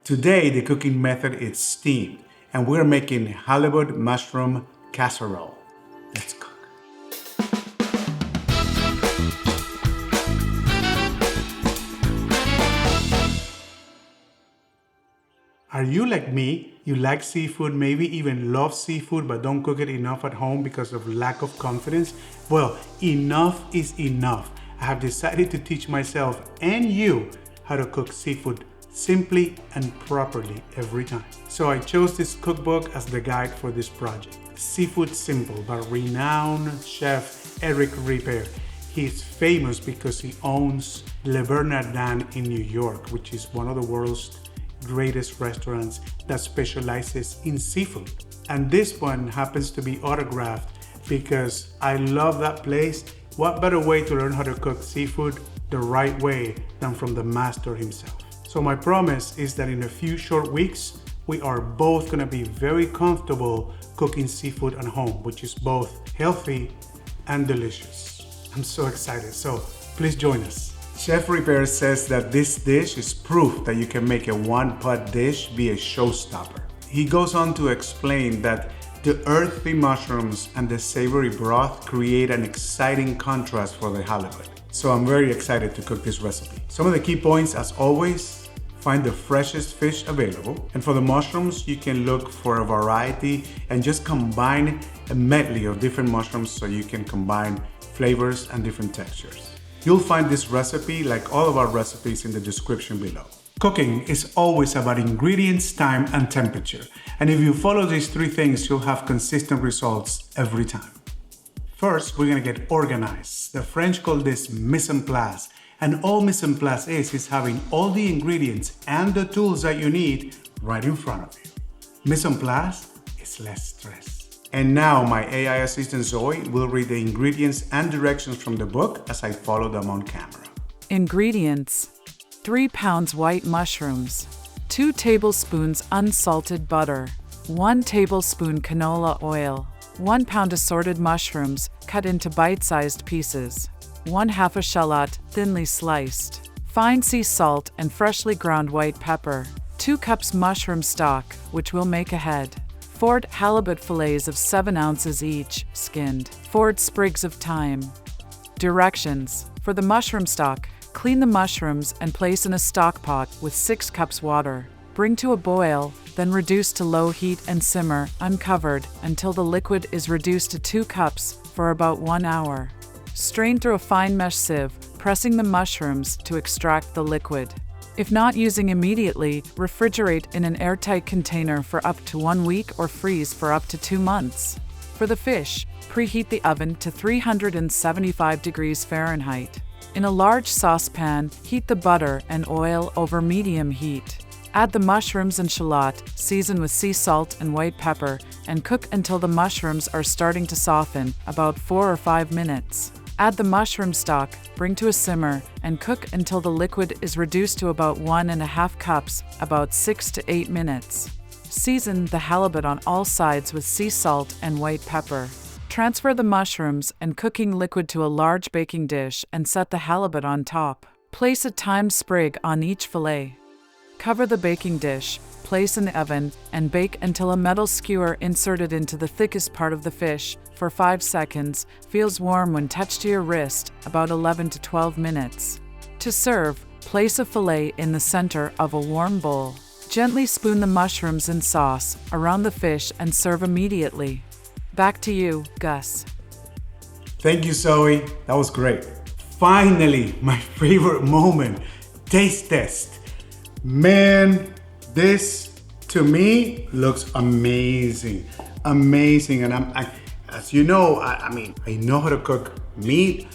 Today, the cooking method is steamed, and we're making halibut mushroom casserole. Let's cook. Are you like me? You like seafood, maybe even love seafood, but don't cook it enough at home because of lack of confidence? Well, enough is enough. I have decided to teach myself and you how to cook seafood simply and properly every time. So I chose this cookbook as the guide for this project. Seafood Simple by renowned chef Eric Ripert. He's famous because he owns Le Bernardin in New York, which is one of the world's greatest restaurants that specializes in seafood. And this one happens to be autographed because I love that place. What better way to learn how to cook seafood the right way than from the master himself? So my promise is that in a few short weeks, we are both gonna be very comfortable cooking seafood at home, which is both healthy and delicious. I'm so excited, so please join us. Chef Ripert says that this dish is proof that you can make a one-pot dish be a showstopper. He goes on to explain that the earthy mushrooms and the savory broth create an exciting contrast for the halibut. So I'm very excited to cook this recipe. Some of the key points, as always, find the freshest fish available. And for the mushrooms, you can look for a variety and just combine a medley of different mushrooms so you can combine flavors and different textures. You'll find this recipe, like all of our recipes, in the description below. Cooking is always about ingredients, time, and temperature. And if you follow these three things, you'll have consistent results every time. First, we're gonna get organized. The French call this mise en place. And all mise en place is having all the ingredients and the tools that you need right in front of you. Mise en place is less stress. And now my AI assistant Zoe will read the ingredients and directions from the book as I follow them on camera. Ingredients: 3 pounds white mushrooms, 2 tablespoons unsalted butter, 1 tablespoon canola oil, 1 pound assorted mushrooms cut into bite-sized pieces, 1/2 a shallot thinly sliced, fine sea salt and freshly ground white pepper, 2 cups mushroom stock, which we'll make ahead, 4 halibut fillets of 7 ounces each, skinned, 4 sprigs of thyme. Directions: for the mushroom stock, clean the mushrooms and place in a stockpot with 6 cups water. Bring to a boil, then reduce to low heat and simmer, uncovered, until the liquid is reduced to 2 cups for about 1 hour. Strain through a fine mesh sieve, pressing the mushrooms to extract the liquid. If not using immediately, refrigerate in an airtight container for up to 1 week or freeze for up to 2 months. For the fish, preheat the oven to 375 degrees Fahrenheit. In a large saucepan, heat the butter and oil over medium heat. Add the mushrooms and shallot, season with sea salt and white pepper, and cook until the mushrooms are starting to soften, about 4 or 5 minutes. Add the mushroom stock, bring to a simmer, and cook until the liquid is reduced to about 1.5 cups, about 6 to 8 minutes. Season the halibut on all sides with sea salt and white pepper. Transfer the mushrooms and cooking liquid to a large baking dish and set the halibut on top. Place a thyme sprig on each fillet. Cover the baking dish, place in the oven, and bake until a metal skewer inserted into the thickest part of the fish for 5 seconds feels warm when touched to your wrist, about 11 to 12 minutes. To serve, place a fillet in the center of a warm bowl. Gently spoon the mushrooms in sauce around the fish and serve immediately. Back to you, Gus. Thank you, Zoe. That was great. Finally, my favorite moment, taste test. Man, this to me looks amazing. Amazing. And as you know, I know how to cook meat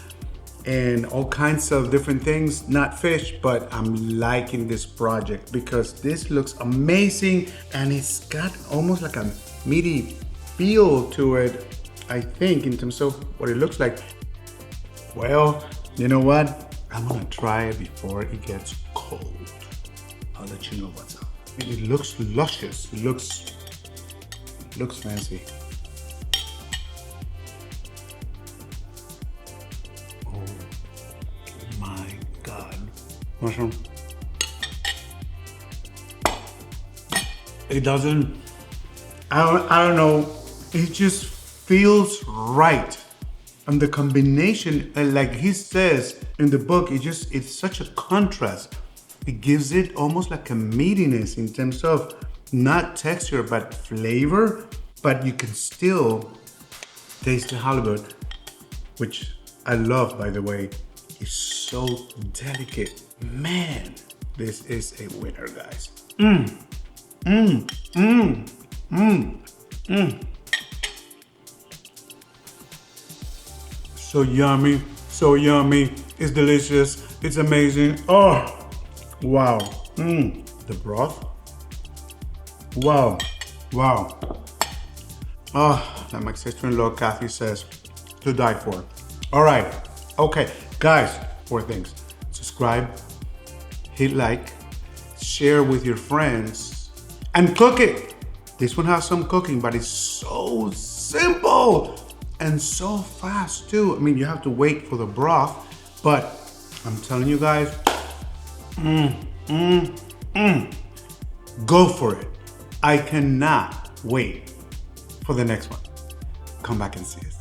and all kinds of different things, not fish, but I'm liking this project because this looks amazing and it's got almost like a meaty feel to it, I think, in terms of what it looks like. Well, you know what? I'm gonna try it before it gets cold. I'll let you know what's up. It looks luscious. It looks fancy. Oh my God. Mushroom. It doesn't, I don't know, it just feels right. And the combination, like he says in the book, it's such a contrast. It gives it almost like a meatiness in terms of not texture, but flavor, but you can still taste the halibut, which I love, by the way. It's so delicate. Man, this is a winner, guys. So yummy, so yummy. It's delicious, it's amazing. Oh, wow. The broth. Wow, wow. Oh, like my sister-in-law Kathy says, to die for. All right, okay, guys, 4 things. Subscribe, hit like, share with your friends, and cook it. This one has some cooking, but it's so simple and so fast too. I mean, you have to wait for the broth, but I'm telling you guys, go for it. I cannot wait for the next one. Come back and see us.